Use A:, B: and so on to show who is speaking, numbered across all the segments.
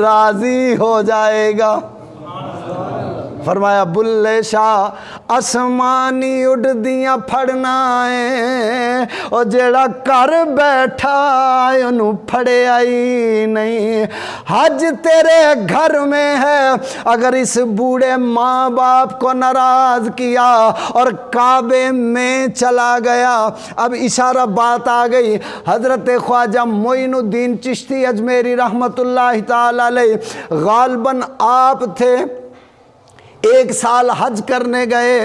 A: راضی ہو جائے گا۔ فرمایا بلے شاہ آسمانی اڈدیاں پھڑنا ہے، اور جیڑا کر بیٹھا انہوں پھڑے آئی نہیں۔ حج تیرے گھر میں ہے، اگر اس بوڑھے ماں باپ کو ناراض کیا اور کعبے میں چلا گیا۔ اب اشارہ بات آ گئی، حضرت خواجہ معین الدین چشتی اجمیری رحمت اللہ تعالی علیہ غالباً آپ تھے، ایک سال حج کرنے گئے،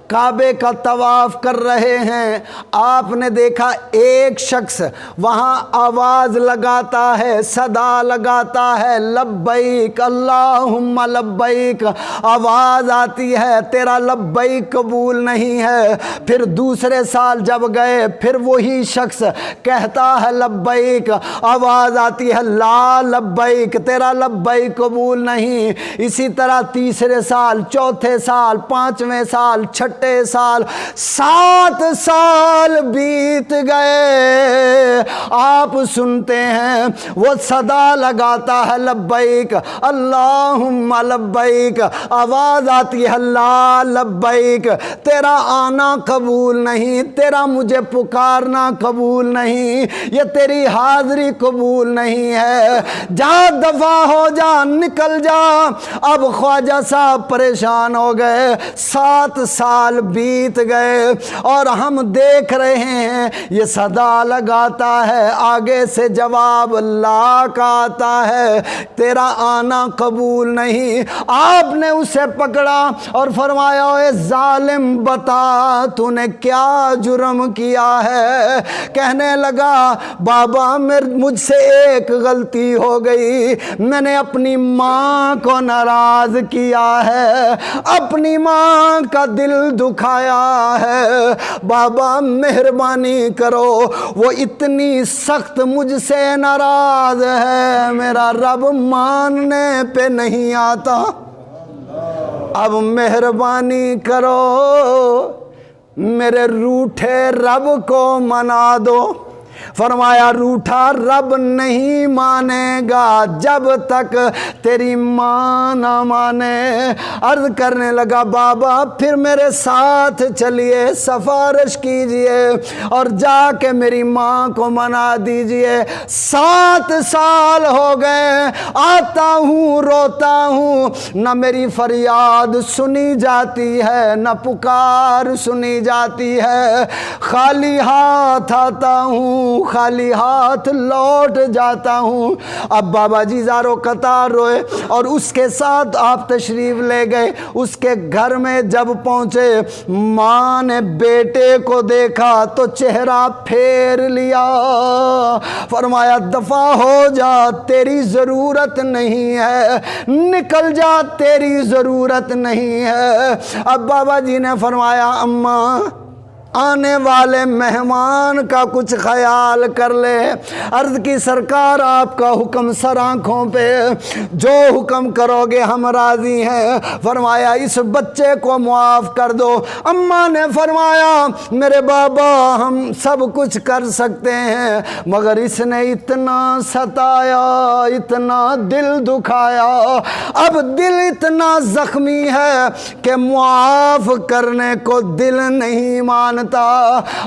A: کعبے کا طواف کر رہے ہیں، آپ نے دیکھا ایک شخص وہاں آواز لگاتا ہے، صدا لگاتا ہے، لبیک اللہم لبیک، آواز آتی ہے، تیرا لبیک قبول نہیں ہے۔ پھر دوسرے سال جب گئے، پھر وہی شخص کہتا ہے لبیک، آواز آتی ہے لا لبیک، تیرا لبیک قبول نہیں۔ اسی طرح تیسرے سال، چوتھے سال، پانچویں سال، چھٹے سال، 7 سال بیت گئے۔ آپ سنتے ہیں وہ صدا لگاتا ہے لبیک اللہم لبیک، آواز آتی ہے لا لبیک، تیرا آنا قبول نہیں، تیرا مجھے پکارنا قبول نہیں، یہ تیری حاضری قبول نہیں ہے، جا دفع ہو جا، نکل جا۔ اب خواجہ صاحب پریشان ہو گئے، 7 سال بیت گئے اور ہم دیکھ رہے ہیں یہ صدا لگاتا ہے، آگے سے جواب لا کا آتا ہے، تیرا آنا قبول نہیں۔ آپ نے اسے پکڑا اور فرمایا اے ظالم بتا تو نے کیا جرم کیا ہے؟ کہنے لگا بابا مجھ سے ایک غلطی ہو گئی، میں نے اپنی ماں کو ناراض کیا ہے، اپنی ماں کا دل دکھایا ہے، بابا مہربانی کرو، وہ اتنی سخت مجھ سے ناراض ہے، میرا رب ماننے پہ نہیں آتا، اب مہربانی کرو میرے روٹھے رب کو منا دو۔ فرمایا روٹھا رب نہیں مانے گا جب تک تیری ماں نہ مانے۔ عرض کرنے لگا بابا پھر میرے ساتھ چلیے، سفارش کیجئے اور جا کے میری ماں کو منا دیجئے۔ 7 سال ہو گئے، آتا ہوں روتا ہوں، نہ میری فریاد سنی جاتی ہے نہ پکار سنی جاتی ہے، خالی ہاتھ آتا ہوں خالی ہاتھ لوٹ جاتا ہوں۔ اب بابا جی زارو قطار روئے اور اس کے ساتھ آپ تشریف لے گئے۔ اس کے گھر میں جب پہنچے، ماں نے بیٹے کو دیکھا تو چہرہ پھیر لیا، فرمایا دفع ہو جا، تیری ضرورت نہیں ہے، نکل جا، تیری ضرورت نہیں ہے۔ اب بابا جی نے فرمایا اماں آنے والے مہمان کا کچھ خیال کر لے۔ عرض کی سرکار آپ کا حکم سر آنکھوں پہ، جو حکم کرو گے ہم راضی ہیں۔ فرمایا اس بچے کو معاف کر دو۔ اماں نے فرمایا میرے بابا ہم سب کچھ کر سکتے ہیں، مگر اس نے اتنا ستایا، اتنا دل دکھایا، اب دل اتنا زخمی ہے کہ معاف کرنے کو دل نہیں مانتا۔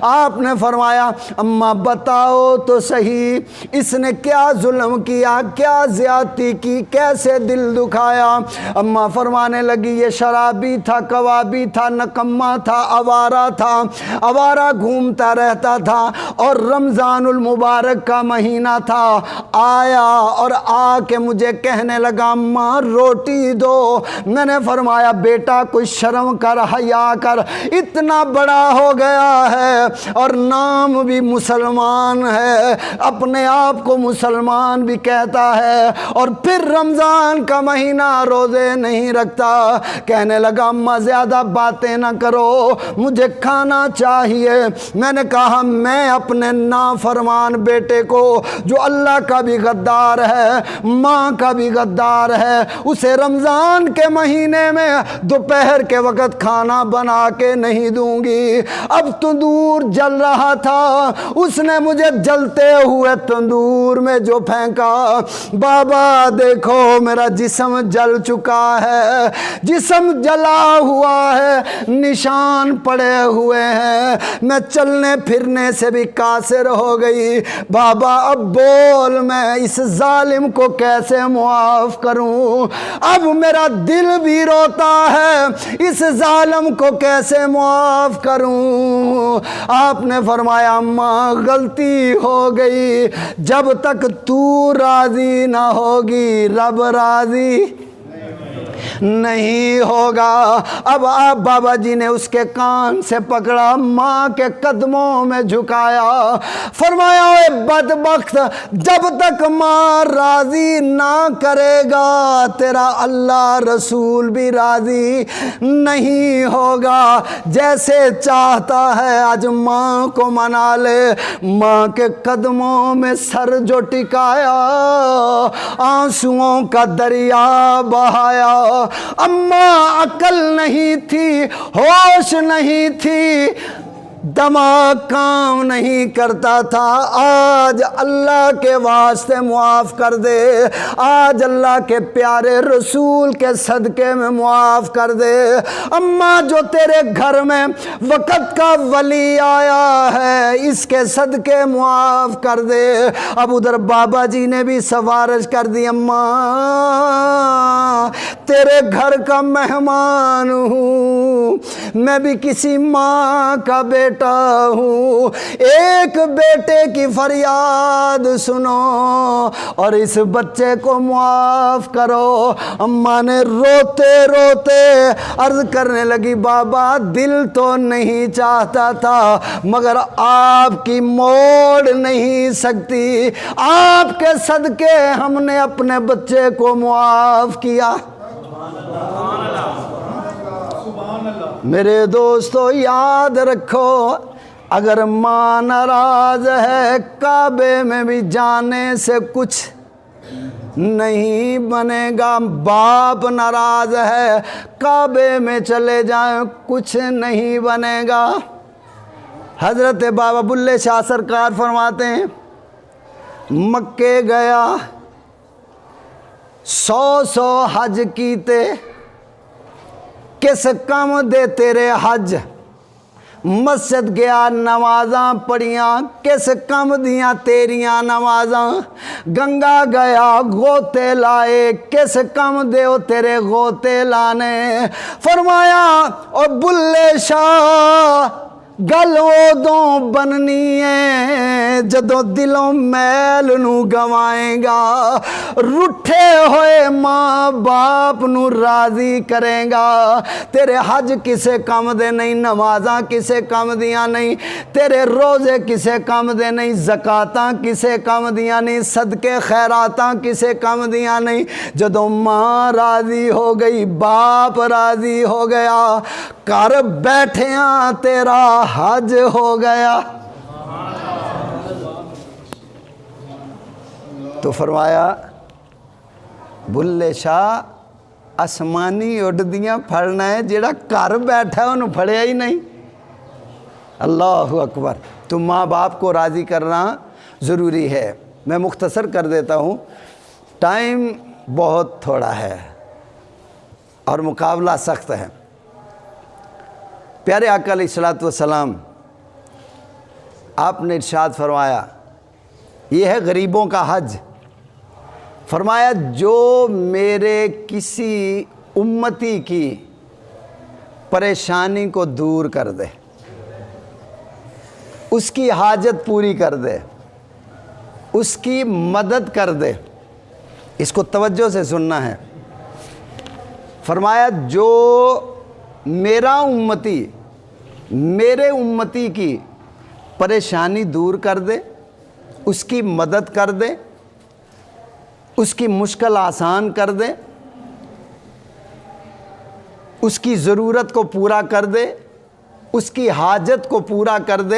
A: آپ نے فرمایا اماں بتاؤ تو صحیح اس نے کیا ظلم کیا، کیا زیادتی کی، کیسے دل دکھایا؟ اماں فرمانے لگی یہ شرابی تھا، کبابی تھا، نکما تھا، آوارہ تھا، آوارہ گھومتا رہتا تھا، اور رمضان المبارک کا مہینہ تھا، آیا اور آ کے مجھے کہنے لگا اماں روٹی دو۔ میں نے فرمایا بیٹا کوئی شرم کر، حیا کر، اتنا بڑا ہو گیا ہے اور نام بھی مسلمان ہے، اپنے آپ کو مسلمان بھی کہتا ہے، اور پھر رمضان کا مہینہ روزے نہیں رکھتا۔ کہنے لگا اماں زیادہ باتیں نہ کرو، مجھے کھانا چاہیے۔ میں نے کہا میں اپنے نافرمان بیٹے کو جو اللہ کا بھی غدار ہے، ماں کا بھی غدار ہے، اسے رمضان کے مہینے میں دوپہر کے وقت کھانا بنا کے نہیں دوں گی۔ اب تندور جل رہا تھا، اس نے مجھے جلتے ہوئے تندور میں جو پھینکا، بابا دیکھو میرا جسم جل چکا ہے، جسم جلا ہوا ہے، نشان پڑے ہوئے ہیں، میں چلنے پھرنے سے بھی قاصر ہو گئی۔ بابا اب بول میں اس ظالم کو کیسے معاف کروں؟ اب میرا دل بھی روتا ہے، اس ظالم کو کیسے معاف کروں؟ آپ نے فرمایا اماں غلطی ہو گئی، جب تک تو راضی نہ ہوگی رب راضی نہیں ہوگا۔ اب آپ بابا جی نے اس کے کان سے پکڑا، ماں کے قدموں میں جھکایا، فرمایا اے بدبخت، جب تک ماں راضی نہ کرے گا تیرا اللہ رسول بھی راضی نہیں ہوگا۔ جیسے چاہتا ہے آج ماں کو منا لے۔ ماں کے قدموں میں سر جو ٹکایا، آنسوؤں کا دریا بہایا۔ اماں عقل نہیں تھی، ہوش نہیں تھی، دماغ کام نہیں کرتا تھا۔ آج اللہ کے واسطے معاف کر دے، آج اللہ کے پیارے رسول کے صدقے میں معاف کر دے۔ اماں جو تیرے گھر میں وقت کا ولی آیا ہے، اس کے صدقے معاف کر دے۔ اب ادھر بابا جی نے بھی سفارش کر دی، اماں تیرے گھر کا مہمان ہوں، میں بھی کسی ماں کا بیٹا ہوں، ایک بیٹے کی فریاد سنو اور اس بچے کو معاف کرو۔ اماں نے روتے روتے عرض کرنے لگی، بابا دل تو نہیں چاہتا تھا مگر آپ کی موڑ نہیں سکتی، آپ کے صدقے ہم نے اپنے بچے کو معاف کیا۔ میرے دوستو یاد رکھو، اگر ماں ناراض ہے کعبے میں بھی جانے سے کچھ نہیں بنے گا، باپ ناراض ہے کعبے میں چلے جائیں کچھ نہیں بنے گا۔ حضرت بابا بلے شاہ سرکار فرماتے ہیں، مکے گیا 100 حج کیتے، کس کم دے تیرے حج؟ مسجد گیا نمازاں پڑھیاں، کس کم دیاں تیریاں نمازاں؟ گنگا گیا غوطے لائے، کس کم دیو تیرے غوطے لانے؟ فرمایا او بلے شاہ گل ادوں بننی ہے جدوں دلوں میل نو گوائیں گا، رٹھے ہوئے ماں باپ نو راضی کریں گا۔ تیرے حج کسے کم دے نہیں، نمازاں کسے کم دیاں نہیں، تیرے روزے کسے کم دے نہیں، زکاتاں کسے کم دیاں نہیں، صدقے خیراتاں کسے کم دیاں نہیں۔ جدوں ماں راضی ہو گئی، باپ راضی ہو گیا، کر بیٹھیاں تیرا حج ہو گیا۔ تو فرمایا بلے شاہ آسمانی اڈدیاں پھڑنا ہے، جیڑا گھر بیٹھا ہے انہوں پھڑیا ہی نہیں۔ اللہ اکبر۔ تو ماں باپ کو راضی کرنا ضروری ہے۔ میں مختصر کر دیتا ہوں، ٹائم بہت تھوڑا ہے اور مقابلہ سخت ہے۔ پیارے آقا علیہ السلام آپ نے ارشاد فرمایا، یہ ہے غریبوں کا حج۔ فرمایا جو میرے کسی امتی کی پریشانی کو دور کر دے، اس کی حاجت پوری کر دے، اس کی مدد کر دے، اس کو توجہ سے سننا ہے۔ فرمایا جو میرا امتی، میرے امتی کی پریشانی دور کر دے، اس کی مدد کر دے، اس کی مشکل آسان کر دے، اس کی ضرورت کو پورا کر دے، اس کی حاجت کو پورا کر دے،